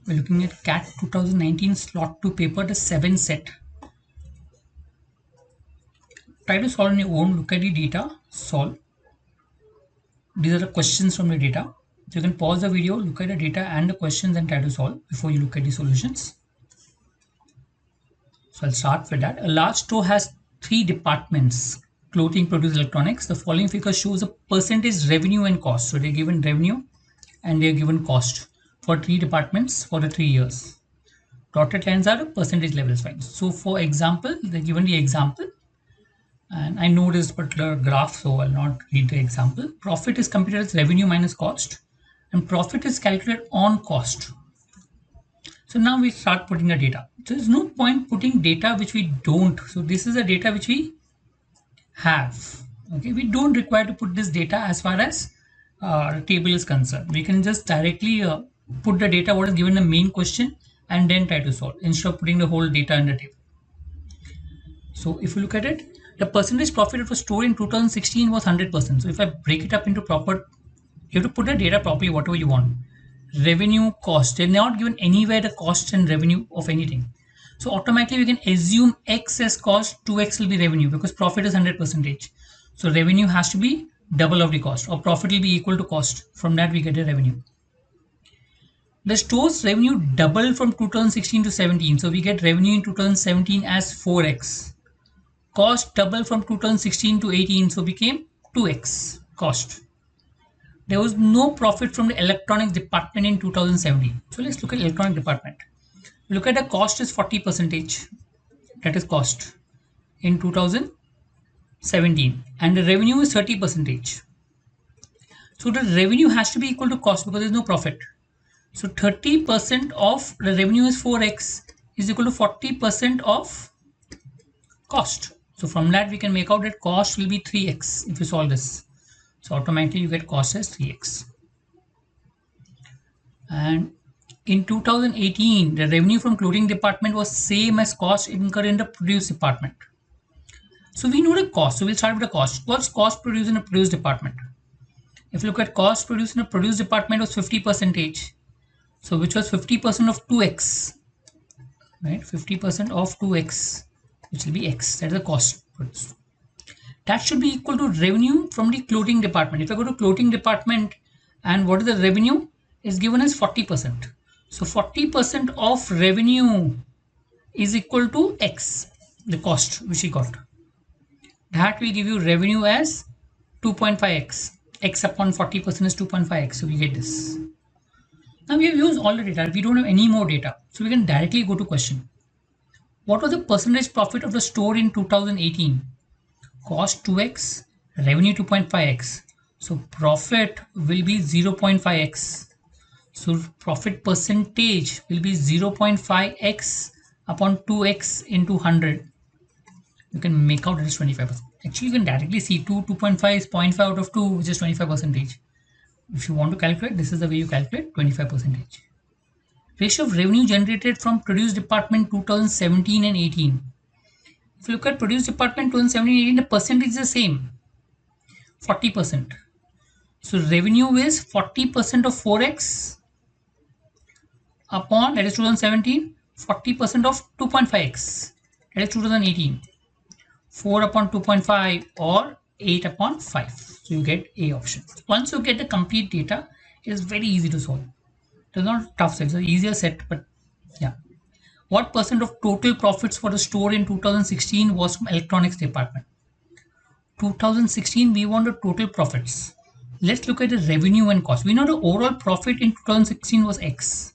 We're looking at CAT 2019 Slot 2 paper, the 7 set. Try to solve on your own, look at the data, solve. These are the questions from the data. So you can pause the video, look at the data and the questions and try to solve before you look at the solutions. So I'll start with that. A large store has 3 departments: clothing, produce, electronics. The following figure shows a percentage revenue and cost. So they're given revenue and they're given cost for 3 departments for the 3 years. Dotted lines are percentage levels fine. So for example, they're given the example, and I know this particular graph, so I'll not read the example. Profit is computed as revenue minus cost, and profit is calculated on cost. So now we start putting the data. So there's no point putting data which we don't. So this is the data which we have. Okay, we don't require to put this data as far as the table is concerned. We can just directly put the data what is given in the main question and then try to solve instead of putting the whole data in the table. So if you look at it, the percentage profit of a store in 2016 was 100%. So if I break it up into proper, you have to put the data properly, whatever you want. Revenue, cost, they're not given anywhere the cost and revenue of anything. So automatically we can assume X as cost, 2X will be revenue because profit is 100%. So revenue has to be double of the cost, or profit will be equal to cost. From that we get a revenue. The store's revenue doubled from 2016 to 17. So we get revenue in 2017 as 4X. Cost doubled from 2016 to 18. So became 2X cost. There was no profit from the electronics department in 2017. So let's look at electronic department. Look at the cost is 40%. That is cost in 2017. And the revenue is 30%. So the revenue has to be equal to cost because there is no profit. So 30% of the revenue is 4X is equal to 40% of cost. So from that we can make out that cost will be 3X if you solve this. So automatically you get cost as 3X. And in 2018, the revenue from clothing department was same as cost incurred in the produce department. So we know the cost. So we'll start with the cost. What's cost produced in the produce department? If you look at cost produced in the produce department was 50%. So which was 50% of 2X, right? 50% of 2X, which will be X. That is the cost produced. That should be equal to revenue from the clothing department. If I go to clothing department and what is the revenue is given as 40%. So 40% of revenue is equal to X, the cost which we got. That will give you revenue as 2.5X. X upon 40% is 2.5X. So we get this. Now we have used all the data. We don't have any more data. So we can directly go to question. What was the percentage profit of the store in 2018? Cost 2X, revenue 2.5X. So profit will be 0.5X. So profit percentage will be 0.5X upon 2X into 100. You can make out it is 25%. Actually, you can directly see 2.5 is 0.5 out of 2, which is 25%. If you want to calculate, this is the way you calculate 25%. Ratio of revenue generated from produce department 2017 and 18. If you look at produce department 2017 and 18, the percentage is the same, 40%. So revenue is 40% of 4X upon, that is 2017, 40% of 2.5X, that is 2018. 4 upon 2.5 or 8 upon 5. So you get A option. Once you get the complete data, it is very easy to solve. It is not a tough set, it's an easier set, but yeah. What percent of total profits for the store in 2016 was from electronics department? 2016 we want the total profits. Let's look at the revenue and cost. We know the overall profit in 2016 was X.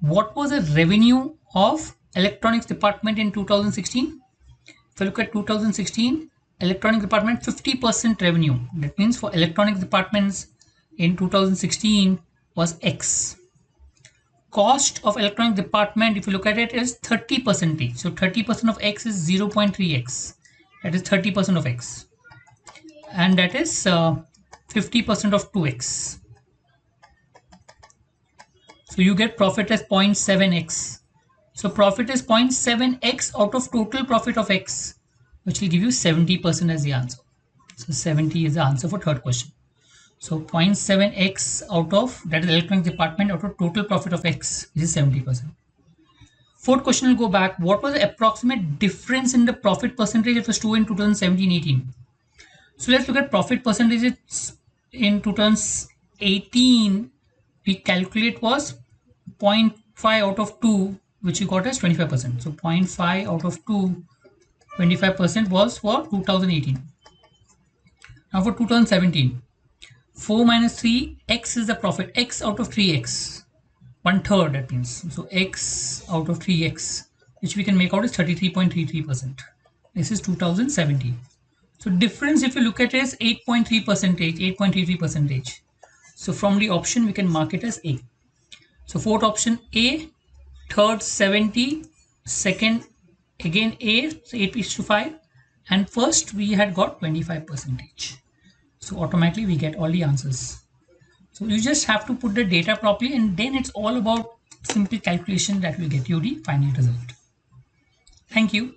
What was the revenue of electronics department in 2016? If you look at 2016, electronic department 50% revenue. That means for electronic departments in 2016 was X. Cost of electronic department, if you look at it, is 30%. So 30% of X is 0.3X. That is 30% of X. And that is 50% of 2X. So you get profit as 0.7X. So profit is 0.7X out of total profit of X, which will give you 70% as the answer. So 70 is the answer for third question. So 0.7x out of, that is electronics department, out of total profit of X, which is 70%. Fourth question will go back. What was the approximate difference in the profit percentage of the store in 2017-18? So let's look at profit percentages in 2018. We calculate was 0.5 out of 2, which you got as 25%. So 0.5 out of 2, 25% was for 2018. Now for 2017, 4 minus 3, x is the profit. X out of 3x, 1/3, that means. So x out of 3x, which we can make out is 33.33%. This is 2017. So difference, if you look at it, is 8.3%, 8.33%. So from the option, we can mark it as A. So fourth option A, third 70, second again A, 8:5, and first we had got 25%. So automatically we get all the answers. So you just have to put the data properly, and then it's all about simple calculation that will get you the final result. Thank you.